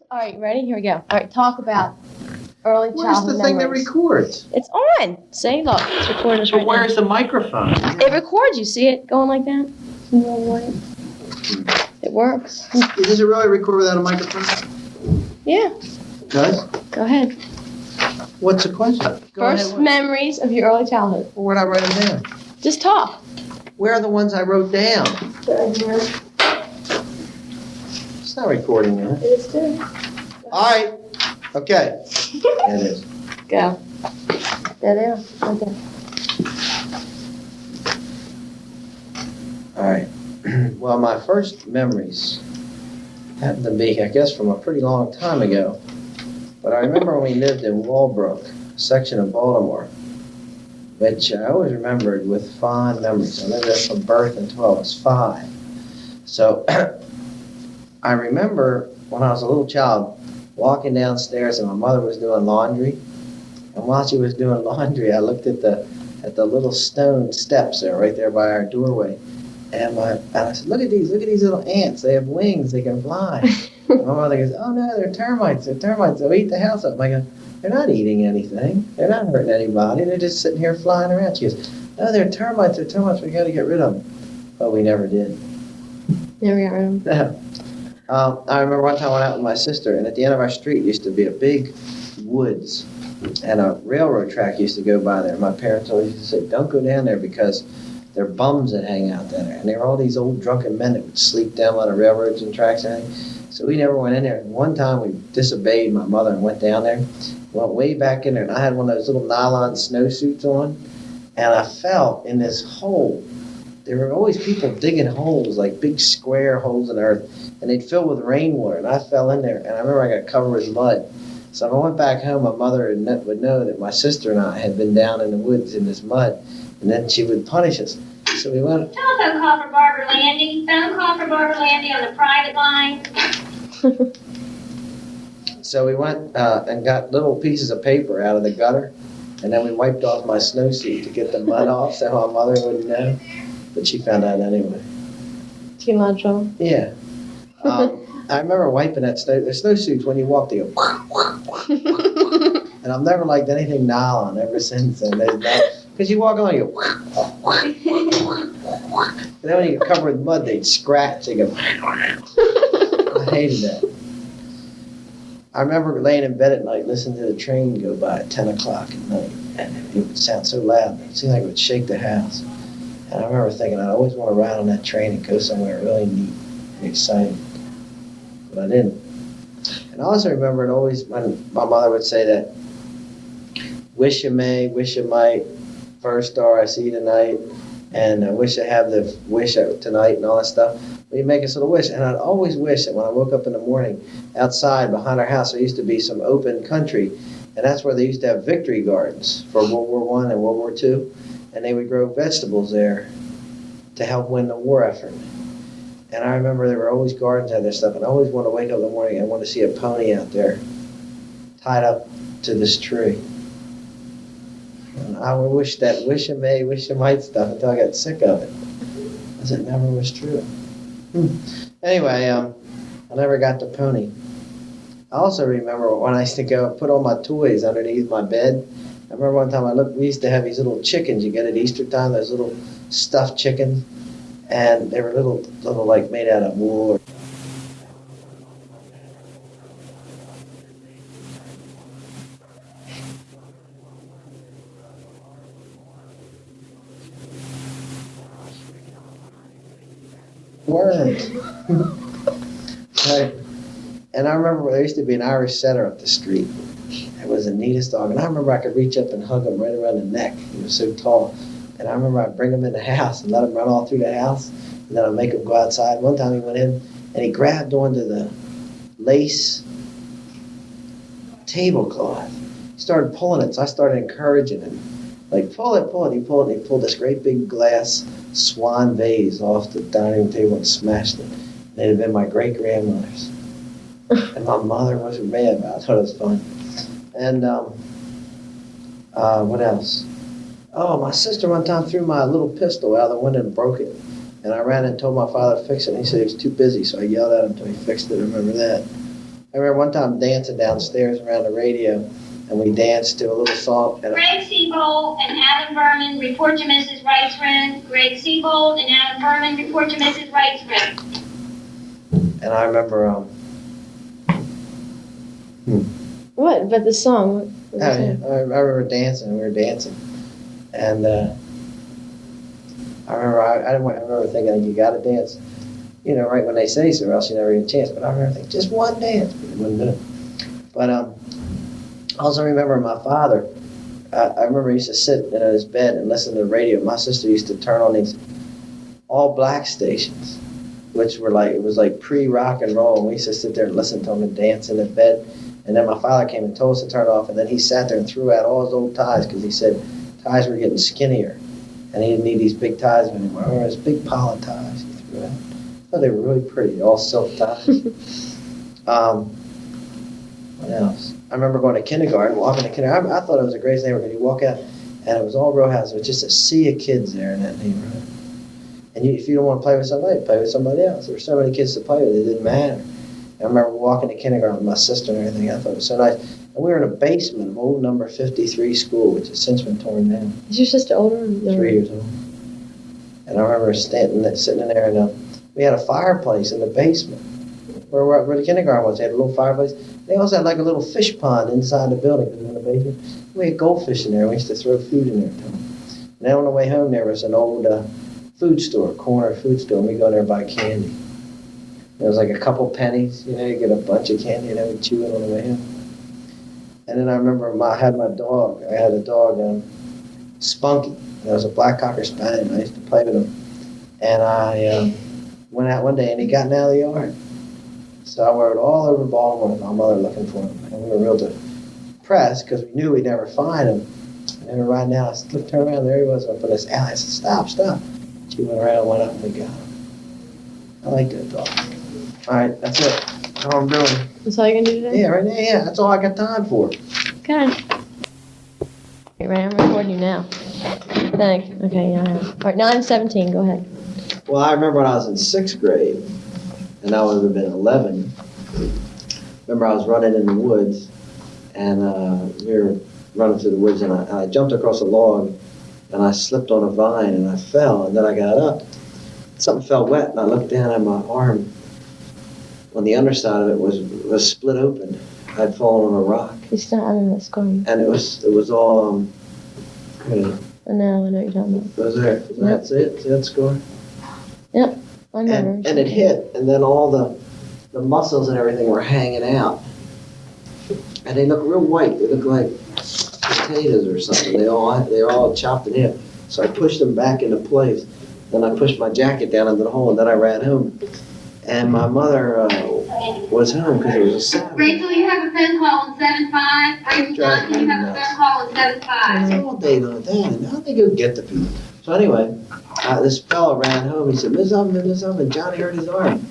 All right, ready? Here we go. All right, talk about early Where's childhood the thing that memories. records? It's on. See, look, it's recording us But right where's the microphone? now. It records. You see it going like that? It works. Does it really record without a microphone? Yeah. It does? Go ahead. What's the question? First memories of your early childhood. Well, where'd I write them down? Just talk. Where are the ones I wrote down? It's not recording yet. It is too. All right. Okay. It is. Go. There they are. Right there. All right. Well, my first memories happen to be, I guess, from a pretty long time ago. But I remember when we lived in Walbrook, a section of Baltimore, which I always remembered with fond memories. I lived there from birth until I was 5. So I remember when I was a little child walking downstairs and my mother was doing laundry. And while she was doing laundry, I looked at the little stone steps there, right there by our doorway. And I said, look at these little ants. They have wings, they can fly. And my mother goes, oh no, they're termites, they'll eat the house up. I go, they're not eating anything, they're not hurting anybody, they're just sitting here flying around. She goes, no, they're termites, we gotta get rid of them. But we never did. Never got rid of them. No. I remember one time I went out with my sister, and at the end of our street used to be a big woods, and a railroad track used to go by there. My parents always used to say, don't go down there because they're bums that hang out there. And there were all these old drunken men that would sleep down on the railroads and tracks and everything. So we never went in there. And one time we disobeyed my mother and went down there. Went way back in there, and I had one of those little nylon snowsuits on, and I fell in this hole. There were always people digging holes, like big square holes in the earth, and they'd fill with rainwater, and I fell in there, and I remember I got covered with mud. So if I went back home, my mother would know that my sister and I had been down in the woods in this mud, and then she would punish us. So we went. Telephone call for Barbara Landy. Phone call for Barbara Landy on the private line. So we went and got little pieces of paper out of the gutter, and then we wiped off my snowsuit to get the mud off so my mother wouldn't know. But she found out anyway. Too much trouble. Yeah. I remember wiping the snowsuits when you walk, they go, and I've never liked anything nylon ever since then. Because you walk on, you go, and then when you get covered with mud, they'd scratch. They go, I hated that. I remember laying in bed at night listening to the train go by at 10 o'clock at night, and it would sound so loud, it seemed like it would shake the house. And I remember thinking I'd always want to ride on that train and go somewhere really neat and exciting. But I didn't. And I also remember it always when my mother would say that, wish you may, wish you might, first star I see tonight, and I wish I have the wish tonight and all that stuff. We'd make us a little wish, and I'd always wish that when I woke up in the morning, outside behind our house, there used to be some open country, and that's where they used to have victory gardens for World War I and World War II, and they would grow vegetables there to help win the war effort. And I remember there were always gardens out there stuff, and I always wanted to wake up in the morning and want to see a pony out there tied up to this tree. And I would wish that wish you may, wish you might stuff until I got sick of it, because it never was true. Anyway, I never got the pony. I also remember when I used to go put all my toys underneath my bed. I remember one time we used to have these little chickens you get at Easter time, those little stuffed chickens, and they were little like made out of wool. Worms. Right. And I remember there used to be an Irish setter up the street. It was the neatest dog. And I remember I could reach up and hug him right around the neck. He was so tall. And I remember I'd bring him in the house and let him run all through the house. And then I'd make him go outside. One time he went in and he grabbed onto the lace tablecloth. He started pulling it, so I started encouraging him. Like, pull it. He pulled it, and he pulled this great big glass swan vase off the dining room table and smashed it. And it had been my great-grandmother's. And my mother was mad about it. I thought it was fun. And what else? Oh, my sister one time threw my little pistol out of the window and broke it. And I ran and told my father to fix it, and he said he was too busy, so I yelled at him until he fixed it. I remember that. I remember one time dancing downstairs around the radio, and we danced to a little song. And Greg Siebold and Adam Berman report to Mrs. Wright's room. Greg Siebold and Adam Berman report to Mrs. Wright's room. I remember, What? But the song. What was I it? remember dancing. We were dancing, and I remember thinking, you got to dance, right when they say so, or else you never get a chance. But I remember thinking, just one dance, but they wouldn't do it. But I also remember my father. I remember he used to sit in his bed and listen to the radio. My sister used to turn on these all black stations, which were it was like pre-rock and roll. And we used to sit there and listen to them and dance in the bed. And then my father came and told us to turn it off. And then he sat there and threw out all his old ties because he said ties were getting skinnier. And he didn't need these big ties anymore. I remember his big pile of ties he threw out. I thought they were really pretty, all silk ties. What else? I remember going to kindergarten, walking to kindergarten. I thought it was the greatest neighborhood. You walk out, and it was all row houses. It was just a sea of kids there in that neighborhood. And if you don't want to play with somebody, play with somebody else. There were so many kids to play with, it didn't matter. I remember walking to kindergarten with my sister and everything. I thought it was so nice. And we were in a basement of old number 53 school, which has since been torn down. Is your sister older? Or 3 years old. And I remember sitting in there, and we had a fireplace in the basement where the kindergarten was. They had a little fireplace. They also had like a little fish pond inside the building because it was in the basement. We had goldfish in there. We used to throw food in there too. And then on the way home, there was an old food store, corner food store, and we go there and buy candy. There was like a couple pennies, you get a bunch of candy, and we chew it on the way home. And then I remember I had a dog, Spunky. There was a black cocker spaniel. I used to play with him. And I went out one day, and he got out of the yard. So I rode all over Baltimore with my mother looking for him. And we were real depressed because we knew we'd never find him. And we were riding out. I looked around, there he was up in this alley. I said, stop. She went around, went up, and we got him. I like that dog. All right, that's it. That's all I'm doing. That's all you're going to do today? Yeah, right now, yeah. That's all I got time for. Okay. Okay, right, I'm recording you now. Thanks. Okay, yeah. All right, 9:17, go ahead. Well, I remember when I was in 6th grade, and I would have been 11. Remember I was running in the woods, and we were running through the woods, and I jumped across a log, and I slipped on a vine, and I fell, and then I got up. Something fell wet, and I looked down at my arm. On the underside of it was split open. I'd fallen on a rock. You still having that score? And it was all I know what you're talking about. Was there? That's it? See that score? Yep, I remember. And it hit, and then all the muscles and everything were hanging out. And they look real white. They look like potatoes or something. They're all chopped in half. So I pushed them back into place. Then I pushed my jacket down into the hole, and then I ran home. And my mother was home because it was a Saturday. Rachel, you have a phone call on 75. Rachel Johnson, you have a phone call on 75. It's all day long. Damn, how they go get the people? So anyway, this fella ran home. He said, Miss Huffman, Johnny hurt his arm.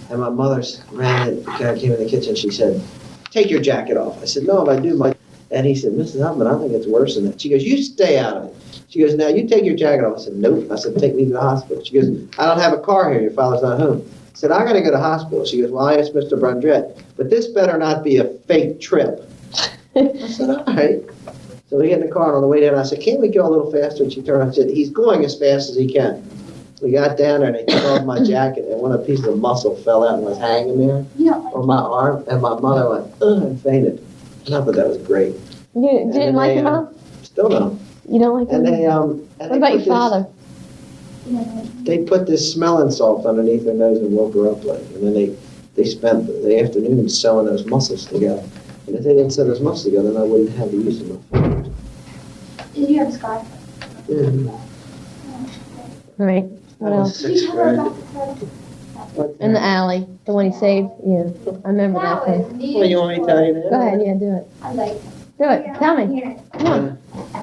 And my mother came in the kitchen. She said, take your jacket off. I said, no, if I do, my... And he said, Mrs. Huffman, I think it's worse than that. She goes, you stay out of it. She goes, now you take your jacket off. I said, nope. I said, take me to the hospital. She goes, I don't have a car here. Your father's not home. I said, I got to go to the hospital. She goes, well, I asked Mr. Brundrett, but this better not be a fake trip. I said, all right. So we get in the car, and on the way down, I said, can't we go a little faster? And she turned around and said, he's going as fast as he can. We got down there, and they took off my jacket, and one of the pieces of muscle fell out and was hanging there on my arm, and my mother went, ugh, and fainted. And I thought that was great. You didn't like your mom? Still don't. You don't like And your they, mom? What about your father? They put this smelling salt underneath her nose and woke her up and then they spent the afternoon sewing those muscles together. And if they didn't sew those muscles together, then I wouldn't have the use of my fingers. Did you have a scar? Yeah. All right, what else? 6th grade. In the alley, the one he saved? Yeah, I remember that thing. Well, you want me to tell you that? Go ahead, yeah, do it. I'm like, Do it, tell me. Come on.